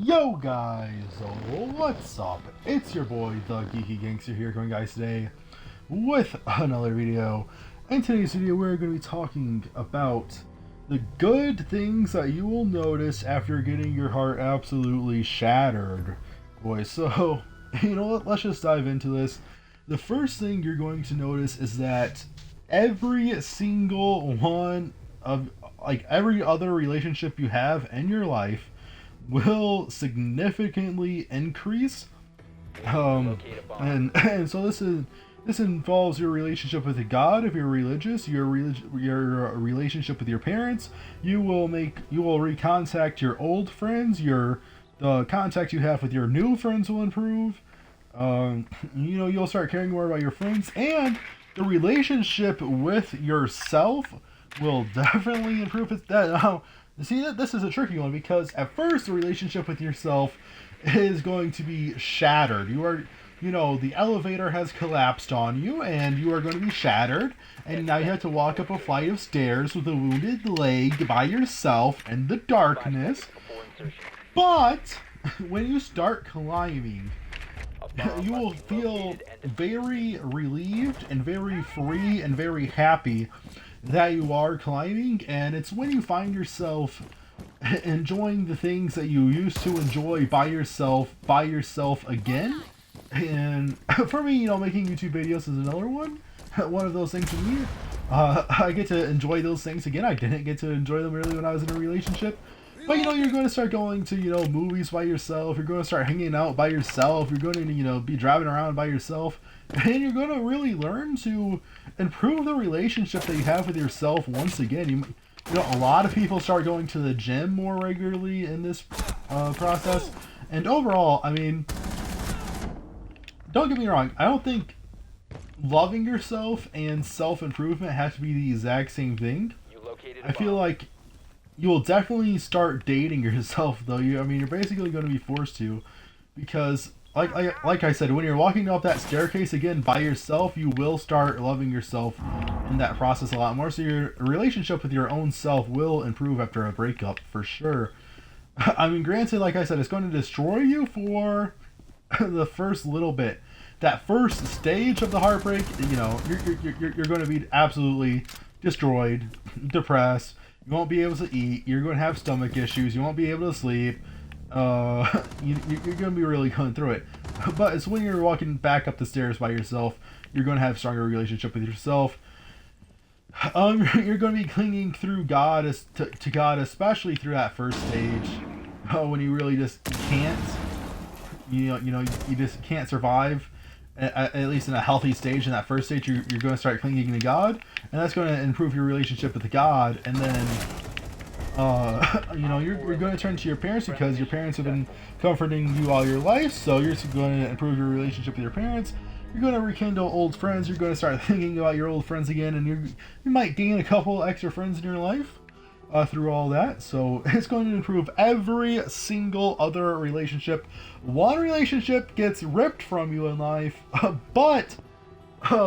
Yo guys, what's up? It's your boy, the Geeky Gangster here, coming guys today with another video. In today's video, we're going to be talking about the good things that you will notice after getting your heart absolutely shattered. Boy, so, you know what, let's just dive into this. The first thing you're going to notice is that every single one of, every other relationship you have in your life will significantly increase. And so this involves your relationship with God if you're religious, your relationship with your parents. You will recontact your old friends. The contact you have with your new friends will improve. You'll start caring more about your friends, and the relationship with yourself will definitely improve. See, this is a tricky one, because at first the relationship with yourself is going to be shattered. The elevator has collapsed on you and you are going to be shattered, and now you have to walk up a flight of stairs with a wounded leg by yourself in the darkness. But when you start climbing, you will feel very relieved and very free and very happy that you are climbing. And it's when you find yourself enjoying the things that you used to enjoy by yourself again. And for me, making YouTube videos is another one of those things for me. I get to enjoy those things again. I didn't get to enjoy them really when I was in a relationship. But you're going to start going to movies by yourself. You're going to start hanging out by yourself. You're going to be driving around by yourself, and you're going to really learn to improve the relationship that you have with yourself once again. A lot of people start going to the gym more regularly in this process. And overall, don't get me wrong, I don't think loving yourself and self-improvement have to be the exact same thing. I feel like you will definitely start dating yourself, though. You're basically going to be forced to, because like I said, when you're walking up that staircase again by yourself, you will start loving yourself in that process a lot more. So your relationship with your own self will improve after a breakup, for sure. Granted, like I said, it's going to destroy you for the first little bit. That first stage of the heartbreak, you're going to be absolutely destroyed, depressed. You won't be able to eat. You're going to have stomach issues. You won't be able to sleep. You're going to be really going through it. But it's when you're walking back up the stairs by yourself, you're going to have a stronger relationship with yourself. You're going to be clinging through God to God, especially through that first stage, when you really just can't. You just can't survive. At least in a healthy stage, in that first stage, you're going to start clinging to God, and that's going to improve your relationship with God. And then, you're going to turn to your parents, because your parents have been comforting you all your life, so you're going to improve your relationship with your parents. You're going to rekindle old friends. You're going to start thinking about your old friends again, and you might gain a couple extra friends in your life through all that. So it's going to improve every single other relationship. One relationship gets ripped from you in life, but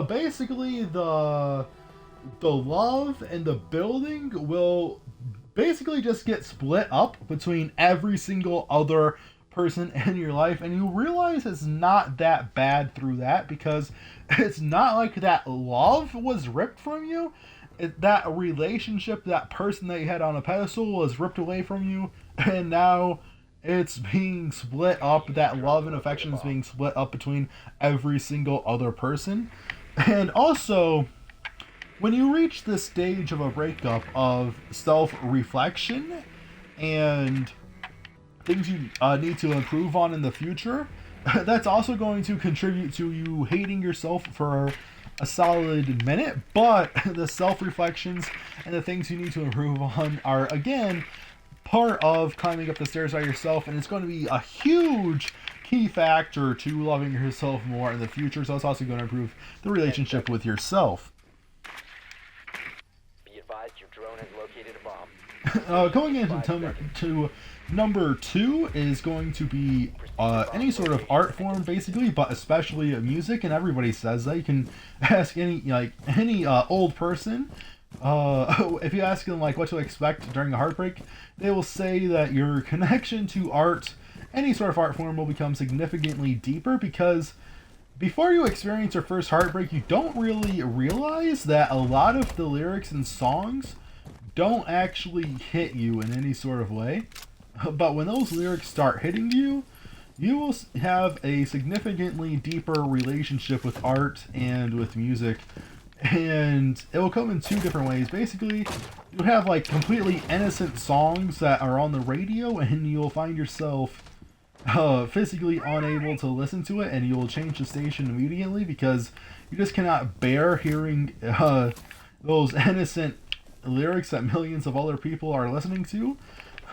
basically the love and the building will basically just get split up between every single other person in your life, and you realize it's not that bad through that, because it's not like that love was ripped from you. That relationship, that person that you had on a pedestal, was ripped away from you, and now it's being split up. That love and affection is being split up between every single other person. And also, when you reach this stage of a breakup of self-reflection and things you need to improve on in the future, that's also going to contribute to you hating yourself for a solid minute. But the self-reflections and the things you need to improve on are, again, part of climbing up the stairs by yourself, and it's going to be a huge key factor to loving yourself more in the future. So it's also going to improve the relationship with yourself. Be advised, your drone has located a bomb. Going into number 2 is going to be any sort of art form, basically, but especially music. And everybody says that. You can ask any old person if you ask them what to expect during a heartbreak, they will say that your connection to art any sort of art form will become significantly deeper, because before you experience your first heartbreak, you don't really realize that a lot of the lyrics and songs don't actually hit you in any sort of way. But when those lyrics start hitting you, you will have a significantly deeper relationship with art and with music. And it will come in two different ways. Basically, you have like completely innocent songs that are on the radio, and you'll find yourself physically unable to listen to it, and you will change the station immediately because you just cannot bear hearing those innocent lyrics that millions of other people are listening to.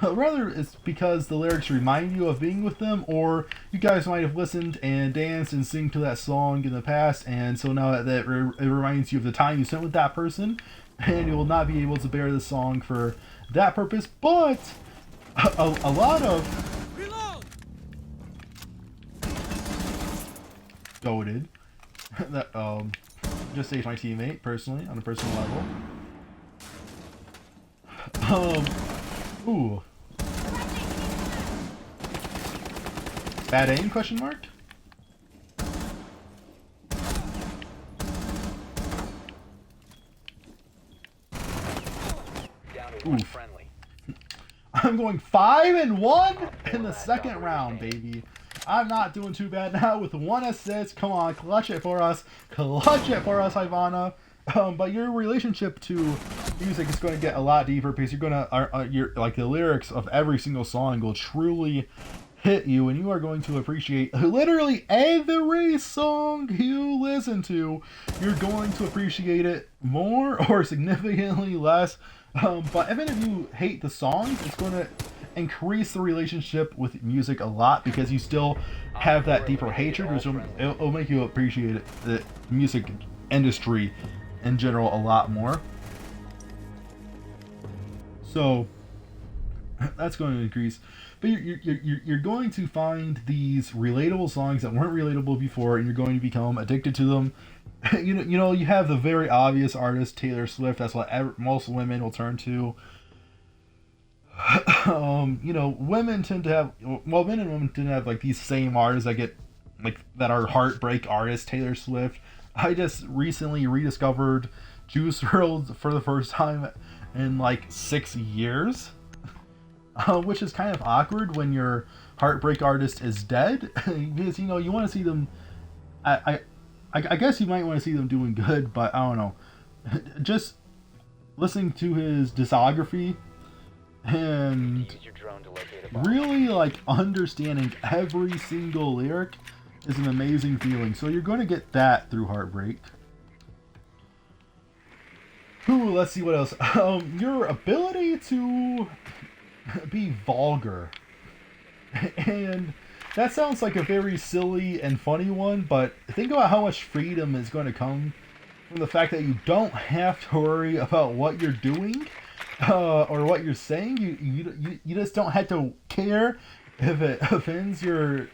Rather, it's because the lyrics remind you of being with them, or you guys might have listened and danced and sing to that song in the past, and so now it reminds you of the time you spent with that person, and you will not be able to bear the song for that purpose. But a lot of goated that just saved my teammate personally on a personal level. Ooh. Bad aim, question mark? Oof. I'm going 5-1 in the second round, baby. I'm not doing too bad now with 1 assist. Come on, clutch it for us. Clutch it for us, Ivana. But your relationship to music is going to get a lot deeper, because you're going to, like, the lyrics of every single song will truly hit you, and you are going to appreciate literally every song you listen to. You're going to appreciate it more or significantly less. But even if you hate the songs, it's going to increase the relationship with music a lot, because you still have that deeper hatred, which will make you appreciate the music industry in general a lot more. So that's going to increase. But you're going to find these relatable songs that weren't relatable before, and you're going to become addicted to them. You know, you have the very obvious artist, Taylor Swift. That's what most women will turn to. You know, women tend to have, well, men and women tend to have like these same artists that are heartbreak artists. Taylor Swift. I just recently rediscovered Juice WRLD for the first time in like 6 years. Which is kind of awkward when your heartbreak artist is dead, because, you know, you want to see them. I guess you might want to see them doing good, but I don't know. Just listening to his discography and really like understanding every single lyric is an amazing feeling. So you're going to get that through heartbreak. Ooh, let's see what else. Your ability to be vulgar, and that sounds like a very silly and funny one, but think about how much freedom is going to come from the fact that you don't have to worry about what you're doing or what you're saying. You just don't have to care if it offends your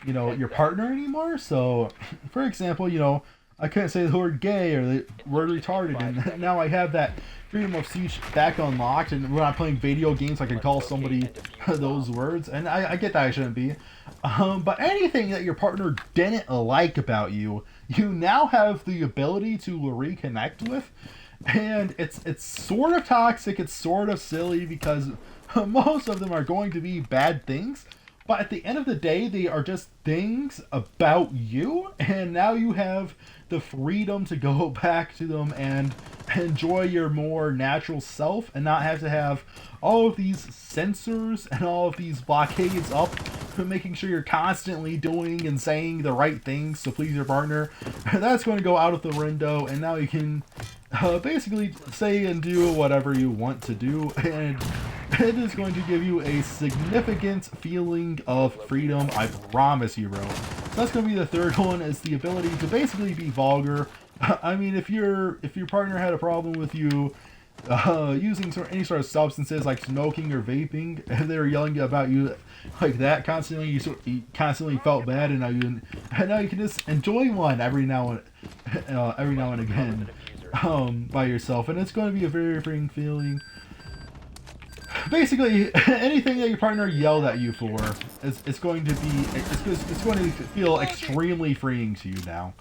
your partner anymore. So, for example, you know, I couldn't say the word gay or the word retarded, and now I have that freedom of speech back unlocked, and when I'm playing video games, I can call somebody those words, and I get that I shouldn't be. But anything that your partner didn't like about you, you now have the ability to reconnect with, and it's sort of toxic, it's sort of silly, because most of them are going to be bad things, but at the end of the day, they are just things about you, and now you have the freedom to go back to them and enjoy your more natural self, and not have to have all of these censors and all of these blockades up, making sure you're constantly doing and saying the right things to please your partner. That's going to go out of the window, and now you can basically say and do whatever you want to do, and it is going to give you a significant feeling of freedom, I promise you, bro. So that's going to be the third one, is the ability to basically be vulgar. I mean, if your partner had a problem with you using any sort of substances like smoking or vaping, and they were yelling about you like that constantly, you constantly felt bad, and now you can just enjoy one every now and again by yourself, and it's going to be a very freeing feeling. basically anything that your partner yelled at you for is going to be it's going to feel extremely freeing to you now.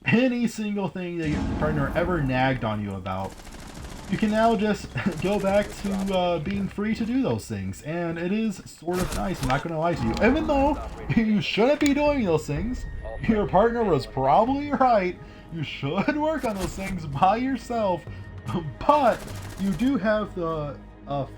Any single thing that your partner ever nagged on you about, you can now just go back to being free to do those things, and it is sort of nice. I'm not going to lie to you. Even though you shouldn't be doing those things, your partner was probably right. You should work on those things by yourself, but you do have the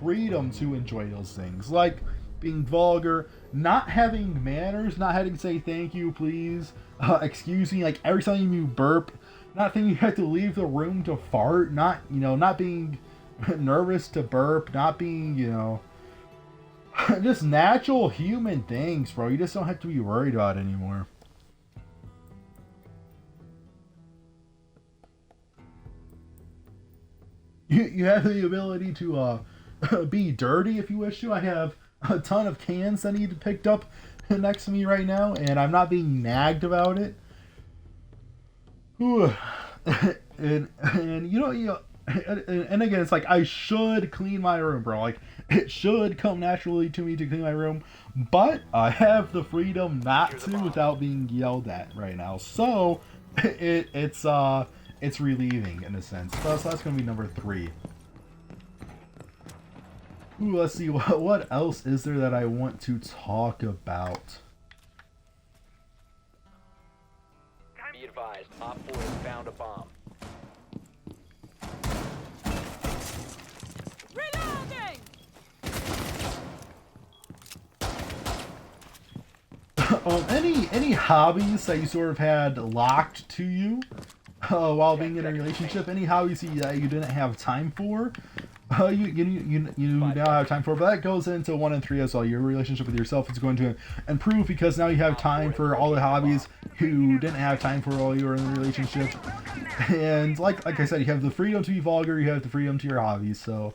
freedom to enjoy those things, like being vulgar, not having manners, not having to say thank you, please, excuse me, like every time you burp, not thinking you have to leave the room to fart, not, not being nervous to burp, not being, just natural human things, bro. You just don't have to be worried about it anymore. You have the ability to be dirty if you wish to. I have a ton of cans that need picked up next to me right now, and I'm not being nagged about it. Ooh. and and again, it's like I should clean my room, bro. Like it should come naturally to me to clean my room, but I have the freedom not to without being yelled at right now. So it's relieving in a sense. So that's gonna be number 3. Ooh, let's see, what else is there that I want to talk about? Be advised, Op 4 has found a bomb. Reloading! Any hobbies that you sort of had locked to you while being in a relationship? Any hobbies that you didn't have time for? You now have time for, but that goes into 1 and 3 as well. Your relationship with yourself is going to improve because now you have time for all the hobbies you didn't have time for while you were in the relationship. And like I said, you have the freedom to be vulgar, you have the freedom to your hobbies. So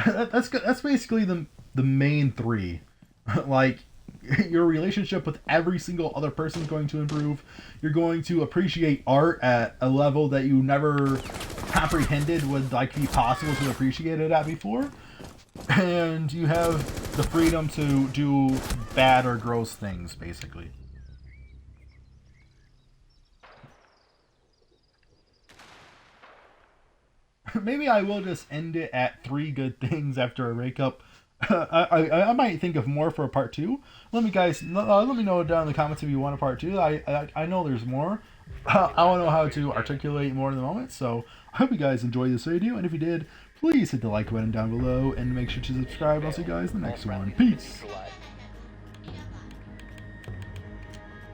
that's basically the main 3. Like, your relationship with every single other person is going to improve. You're going to appreciate art at a level that you never comprehended would be possible to appreciate it at before. And you have the freedom to do bad or gross things, basically. Maybe I will just end it at 3 good things after a breakup. I might think of more for a part 2. Let me know down in the comments if you want a part 2. I know there's more. I don't know how to articulate more in the moment, so I hope you guys enjoyed this video, and if you did, please hit the like button down below and make sure to subscribe. I'll see you guys in the next one. Peace.